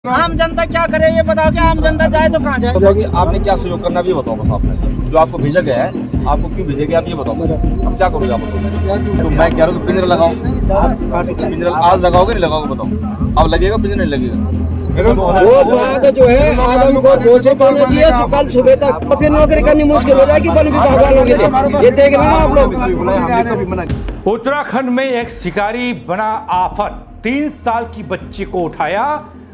आम जनता क्या करे ये बताओ कि आम जनता जाए तो कहाँ जाए? तो आपने क्या सहयोग करना भी बताओ बस आपने जो आपको भेजा गया है आपको क्यों भेजे गया आप ये बताओ। अब क्या करोगे आप बताओ। तो मैं कह रहा हूँ पिंजरा लगाओ। पिंजरा आज लगाओगे नहीं लगाओगे बताओ। अब लगेगा पिंजरा नहीं लगेगा। वो बाघ जो है आदम को घोषित होना चाहिए कल सुबह तक, तो फिर नौकरी करनी मुश्किल हो जाएगी वन विभाग वालों के लिए। ये देख रहे हैं आप लोग। उत्तराखंड में एक शिकारी बना आफत, 3 साल की बच्ची को उठाया।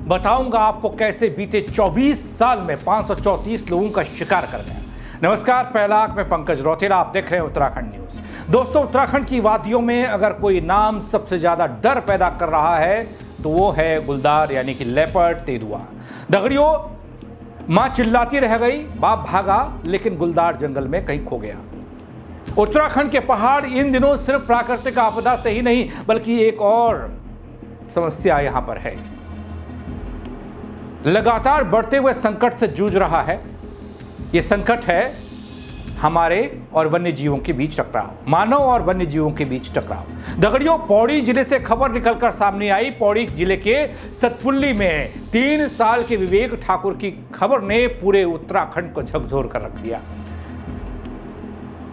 बताऊंगा आपको कैसे बीते 24 साल में 534 लोगों का शिकार कर गया। नमस्कार, पहला आंख में पंकज रौतेला, आप देख रहे हैं उत्तराखंड न्यूज। दोस्तों, उत्तराखंड की वादियों में अगर कोई नाम सबसे ज्यादा डर पैदा कर रहा है तो वो है गुलदार यानी कि लेपर्ड तेंदुआ। दगड़ियों, मां चिल्लाती रह गई, बाप भागा, लेकिन गुलदार जंगल में कहीं खो गया। उत्तराखंड के पहाड़ इन दिनों सिर्फ प्राकृतिक आपदा से ही नहीं बल्कि एक और समस्या यहां पर है। लगातार बढ़ते हुए संकट से जूझ रहा है। यह संकट है हमारे और वन्य जीवों के बीच टकराव, मानव और वन्य जीवों के बीच टकराव। दगड़ियों, पौड़ी जिले से खबर निकलकर सामने आई। पौड़ी जिले के सतपुली में 3 साल के विवेक ठाकुर की खबर ने पूरे उत्तराखंड को झकझोर कर रख दिया।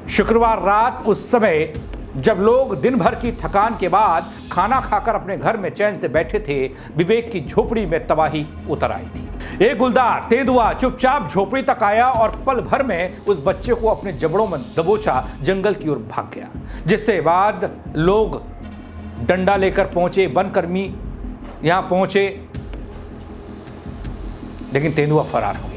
शुक्रवार रात, उस समय जब लोग दिन भर की थकान के बाद खाना खाकर अपने घर में चैन से बैठे थे, विवेक की झोपड़ी में तबाही उतर आई थी। एक गुलदार तेंदुआ चुपचाप झोपड़ी तक आया और पल भर में उस बच्चे को अपने जबड़ों में दबोचा जंगल की ओर भाग गया। जिसके बाद लोग डंडा लेकर पहुंचे, वनकर्मी यहां पहुंचे, लेकिन तेंदुआ फरार हो गया।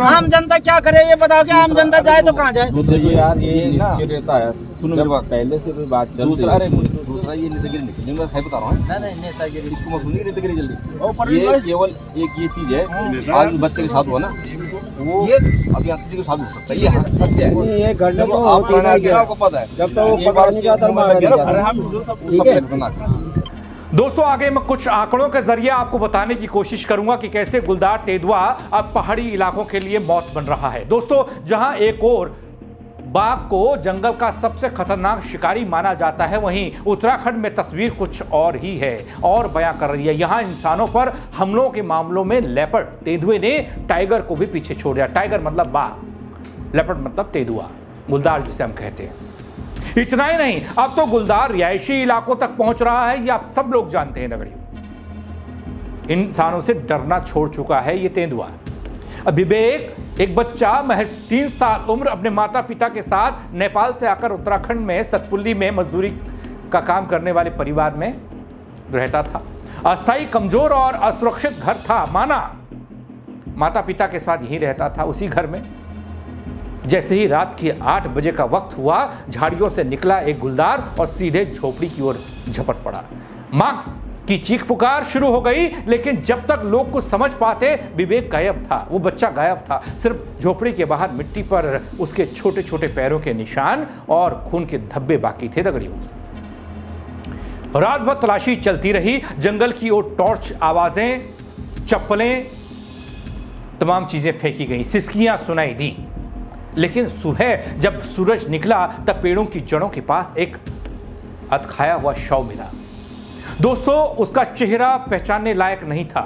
आम जनता क्या करे ये बताओ कि आम जनता जाए तो कहाँ जाए? यार ये रहता है। सुनो मेरी बात, पहले से भी बात चल दूसरा ये नेतागिरी नहीं चल, मैं बता रहा हूँ। नहीं नेतागिरी इसको मत सुनिए, नेतागिरी जल्दी। ये केवल एक ये चीज है, आज बच्चे के साथ हुआ ना, वो अब यहाँ किसी के साथ हो सकता है, ये सत्य है। ये घटना तो आप आपको पता है, जब तक वो पकड़ा नहीं जाता दोस्तों, आगे मैं कुछ आंकड़ों के जरिए आपको बताने की कोशिश करूंगा कि कैसे गुलदार तेंदुआ अब पहाड़ी इलाकों के लिए मौत बन रहा है। दोस्तों, जहां एक और बाघ को जंगल का सबसे खतरनाक शिकारी माना जाता है, वहीं उत्तराखंड में तस्वीर कुछ और ही है और बयां कर रही है। यहां इंसानों पर हमलों के मामलों में लेपर्ड तेंदुए ने टाइगर को भी पीछे छोड़ दिया। टाइगर मतलब बाघ, लेपर्ड मतलब तेंदुआ, गुलदार जिसे हम कहते हैं। इतना ही नहीं, अब तो गुलदार रिहायशी इलाकों तक पहुंच रहा है, ये आप सब लोग जानते हैं। दगड़ियों, इंसानों से डरना छोड़ चुका है ये तेंदुआ। अब विवेक, एक बच्चा महज 3 साल उम्र, अपने माता पिता के साथ नेपाल से आकर उत्तराखंड में सतपुली में मजदूरी का काम करने वाले परिवार में रहता था। अस्थायी, कमजोर और असुरक्षित घर था, माना माता पिता के साथ यहीं रहता था, उसी घर में। जैसे ही रात के 8 बजे का वक्त हुआ, झाड़ियों से निकला एक गुलदार और सीधे झोपड़ी की ओर झपट पड़ा। मां की चीख पुकार शुरू हो गई, लेकिन जब तक लोग कुछ समझ पाते, विवेक गायब था, वो बच्चा गायब था। सिर्फ झोपड़ी के बाहर मिट्टी पर उसके छोटे छोटे पैरों के निशान और खून के धब्बे बाकी थे। दगड़ियों, रात भर तलाशी चलती रही, जंगल की ओर टॉर्च आवाजें, चप्पलें, तमाम चीजें फेंकी गई, सिसकियां सुनाई दी। लेकिन सुबह जब सूरज निकला, तब पेड़ों की जड़ों के पास एक अधखाया हुआ शव मिला। दोस्तों, उसका चेहरा पहचानने लायक नहीं था।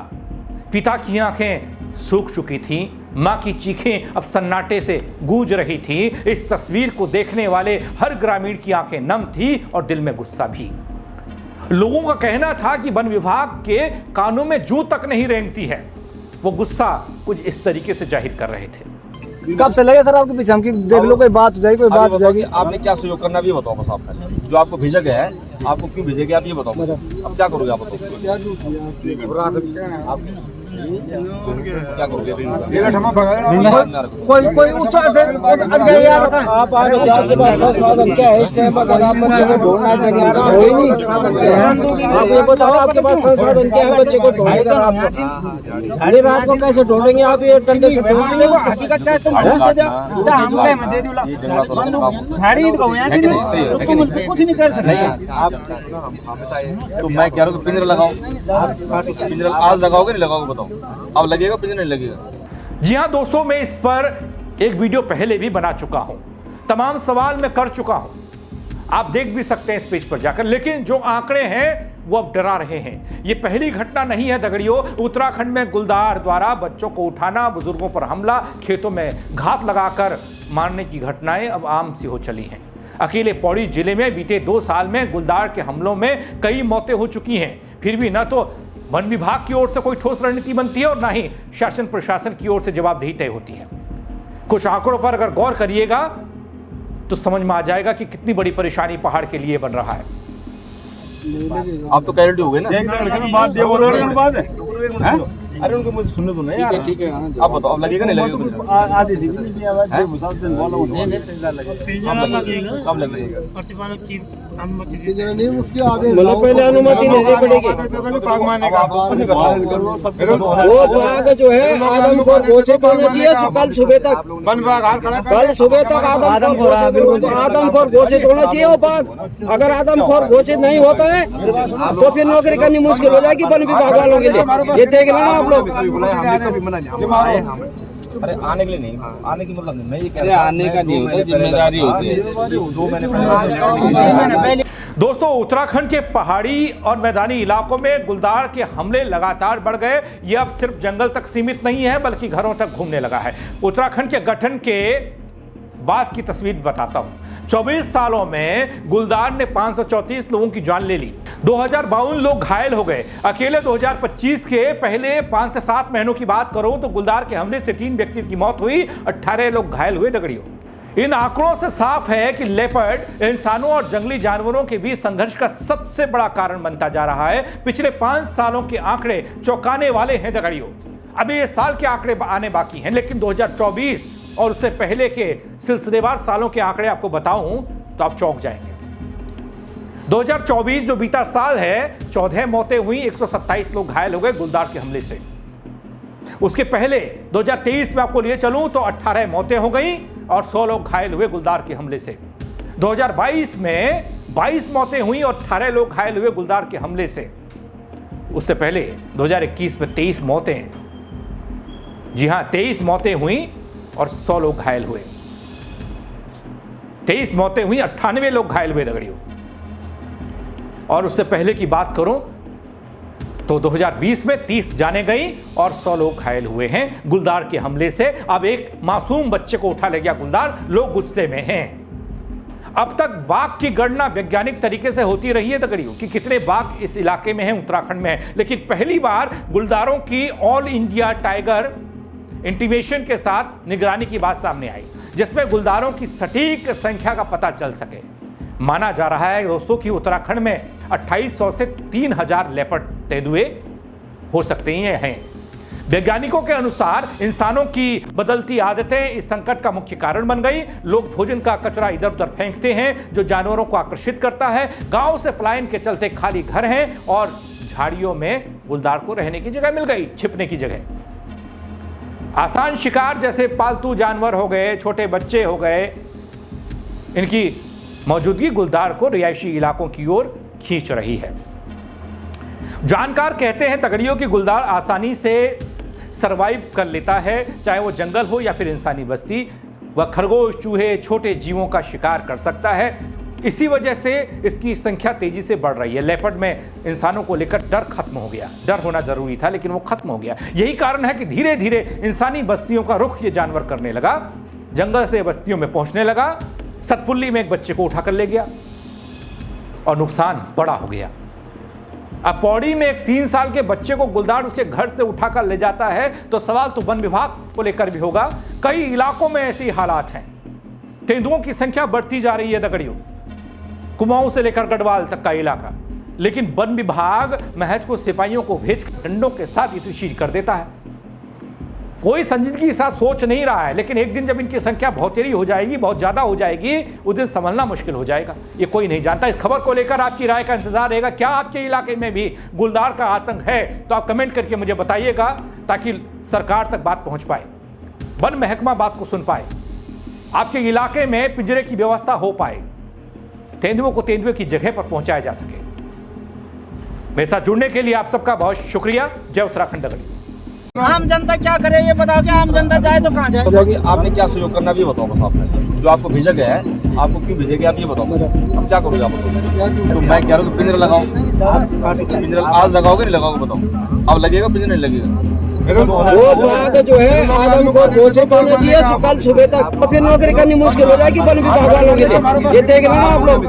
पिता की आंखें सूख चुकी थीं, मां की चीखें अब सन्नाटे से गूंज रही थी। इस तस्वीर को देखने वाले हर ग्रामीण की आंखें नम थी और दिल में गुस्सा भी। लोगों का कहना था कि वन विभाग के कानों में जूं तक नहीं रेंगती है। वो गुस्सा कुछ इस तरीके से जाहिर कर रहे थे। कब से लगे सर आपके पीछे? हम की देख लो, कोई बात हो जाएगी, कोई बात हो जाएगी। आपने क्या सहयोग करना भी बताओ बस आपने जो आपको भेजा गया है आपको क्यों भेजे गया आप ये बताओ। अब क्या करोगे आप बताओ। क्या करोगे? कोई ऊंचा आप आगे आपके पास साधन क्या है इस टाइम पर? अगर आप बच्चे को ढूंढना चाहिए कोई नहीं, आप ये बताओ आपके पास संसाधन क्या है बच्चे को ढूंढने का? आप सारी रात को कैसे ढूंढेंगे? आप ये डंडे से ढूंढेंगे? हकीकत चाहे तुम दे दो, चाहे हम कहे मैं दे दूंगा, झाड़ी तो यहाँ की नहीं, तुम कुछ नहीं कर सकते। तो मैं कह रहा हूँ पिंजरा लगाओ। पिंजरा आज लगाओगे नहीं लगाओगे बताओ। अब लगेगा पिंजरा नहीं लगेगा। जी हां दोस्तों, मैं इस पर एक वीडियो पहले भी बना चुका हूं, तमाम सवाल मैं कर चुका हूं, आप देख भी सकते हैं इस पेज पर जाकर। लेकिन जो आंकड़े हैं वो अब डरा रहे हैं। ये पहली घटना नहीं है दगड़ियों। उत्तराखंड में गुलदार द्वारा बच्चों को उठाना, बुजुर्गों पर हमला, खेतों में घात लगाकर मारने की घटनाएं अब आम सी हो चली हैं। अकेले पौड़ी जिले में बीते 2 साल में गुलदार के हमलों में कई मौतें हो चुकी हैं। फिर भी न तो वन विभाग की ओर से कोई ठोस रणनीति बनती है और न ही शासन प्रशासन की ओर से जवाबदेही तय होती है। कुछ आंकड़ों पर अगर गौर करिएगा तो समझ में आ जाएगा कि कितनी बड़ी परेशानी पहाड़ के लिए बन रहा है। आप तो कैरेटी हो गए ना। एक लड़के में बात ये बोल रहे हैं बात है। अरे उनको मुझे सुनने दो ना यार। ठीक है आप बताओ, अब लगेगा नहीं लगेगा? आधी सी की आवाज है मुसाल से बोलो कब लगेगा? नहीं उसकी आदेश मतलब पहले अनुमति लेनी पड़ेगी। वो बाघ जो है आदमखोर घोषित होना चाहिए कल सुबह तक। कल सुबह तक आदमखोर घोषित होना चाहिए वो बाघ। अगर आदमखोर घोषित नहीं होता है तो फिर नौकरी करनी मुश्किल हो जाएगी वन विभाग वालों के लिए। ये देख लेना आप लोग। अरे आने के लिए नहीं, आने की मतलब नहीं, मैं ये कह अरे आने का नहीं होता, जिम्मेदारी होती है। 2 महीने पहले। दोस्तों, उत्तराखंड के पहाड़ी और मैदानी इलाकों में गुलदार के हमले लगातार बढ़ गए। ये अब सिर्फ जंगल तक सीमित नहीं है बल्कि घरों तक घूमने लगा है। उत्तराखंड के गठन के बाद की तस्वीर बताता हूं। 24 सालों में गुलदार ने 534 लोगों की जान ले ली, 2052 लोग घायल हो गए। अकेले 2025 के पहले 5 से 7 महीनों की बात करूं तो गुलदार के हमले से 3 व्यक्तियों की मौत हुई, 18 लोग घायल हुए दगड़ियों। इन आंकड़ों से साफ है कि लेपर्ड इंसानों और जंगली जानवरों के बीच संघर्ष का सबसे बड़ा कारण बनता जा रहा है। पिछले 5 सालों के आंकड़े चौंकाने वाले हैं दगड़ियों। अभी ये साल के आंकड़े आने बाकी हैं, लेकिन 2024 और उससे पहले के सिलसिलेवार सालों के आंकड़े आपको बताऊं तो आप चौंक जाएंगे। 2024 जो बीता साल है, 14 मौतें हुई, 127 लोग घायल हो गए गुलदार के हमले से। उसके पहले 2023 में आपको लिए चलूं तो 18 मौतें हो गई और 100 लोग घायल हुए गुलदार के हमले से। 2022 में 22 मौतें हुई और 18 लोग घायल हुए गुलदार के हमले से। उससे पहले 2021 में 23 मौतें, जी हां 23 मौतें हुई और 100 लोग घायल हुए। 23 मौतें हुई, 98 लोग घायल हुए दगड़ियों। और उससे पहले की बात करूं तो 2020 में 30 जाने गई और 100 लोग घायल हुए हैं गुलदार के हमले से। अब एक मासूम बच्चे को उठा ले गया गुलदार, लोग गुस्से में हैं। अब तक बाघ की गणना वैज्ञानिक तरीके से होती रही है दगड़ियों कि कितने बाघ इस इलाके में हैं, उत्तराखंड में है, लेकिन पहली बार गुलदारों की ऑल इंडिया टाइगर इंटीमेशन के साथ निगरानी की बात सामने आई, जिसमें गुलदारों की सटीक संख्या का पता चल सके। माना जा रहा है दोस्तों कि उत्तराखंड में 2800 से 3000 लेपर्ड तेंदुए हो सकते हैं। वैज्ञानिकों के अनुसार इंसानों की बदलती आदतें इस संकट का मुख्य कारण बन गई। लोग भोजन का कचरा इधर उधर फेंकते हैं जो जानवरों को आकर्षित करता है। गांव से पलायन के चलते खाली घर हैं और झाड़ियों में गुलदार को रहने की जगह मिल गई, छिपने की जगह। आसान शिकार जैसे पालतू जानवर हो गए, छोटे बच्चे हो गए, इनकी मौजूदगी गुलदार को रिहायशी इलाकों की ओर खींच रही है। जानकार कहते हैं तगड़ियों की गुलदार आसानी से सरवाइव कर लेता है, चाहे वो जंगल हो या फिर इंसानी बस्ती। वह खरगोश, चूहे, छोटे जीवों का शिकार कर सकता है। इसी वजह से इसकी संख्या तेजी से बढ़ रही है। लेपर्ड में इंसानों को लेकर डर खत्म हो गया। डर होना जरूरी था लेकिन वो खत्म हो गया। यही कारण है कि धीरे धीरे इंसानी बस्तियों का रुख ये जानवर करने लगा। जंगल से बस्तियों में पहुंचने लगा। सतपुली में एक बच्चे को उठाकर ले गया और नुकसान बड़ा हो गया। अब पौड़ी में एक 3 साल के बच्चे को गुलदार उसके घर से उठाकर ले जाता है तो सवाल तो वन विभाग को लेकर भी होगा। कई इलाकों में ऐसे हालात हैं। तेंदुओं की संख्या बढ़ती जा रही है दगड़ियों, कुमाऊं से लेकर गढ़वाल तक का इलाका, लेकिन वन विभाग महज को सिपाहियों को भेज डंडों के साथ इतनी चीज कर देता है। कोई संजीदगी के साथ सोच नहीं रहा है, लेकिन एक दिन जब इनकी संख्या बहुत तेरी हो जाएगी, बहुत ज्यादा हो जाएगी, उस दिन संभलना मुश्किल हो जाएगा। ये कोई नहीं जानता। इस खबर को लेकर आपकी राय का इंतजार रहेगा। क्या आपके इलाके में भी गुलदार का आतंक है तो आप कमेंट करके मुझे बताइएगा ताकि सरकार तक बात पहुंच पाए, वन महकमा बात को सुन पाए, आपके इलाके में पिंजरे की व्यवस्था हो पाए, तेंदुओं को तेंदुए की जगह पर पहुंचाया जा सके। मेरे साथ जुड़ने के लिए आप सबका बहुत शुक्रिया। जय उत्तराखंड दगड़ी। आम जनता क्या करे ये बताओ कि आम जनता जाए तो कहाँ जाए? आपने क्या सहयोग करना भी बताओ बस। आपने जो आपको भेजा गया है आपको क्यों भेजेगी आप ये बताओ, अब क्या करोगे आप बताओ? तो मैं कह रहा हूँ कि पिंजरा लगाओ, पिंजरा आज लगाओगे नहीं लगाओगे बताओ? अब लगेगा पिंजरा नहीं लगेगा? वो बाघ जो है आदम को घोषित होना चाहिए कल सुबह तक, तो फिर नौकरी करनी मुश्किल हो जाएगी वन विभाग वालों के लिए। ये देख रहे हैं आप लोग।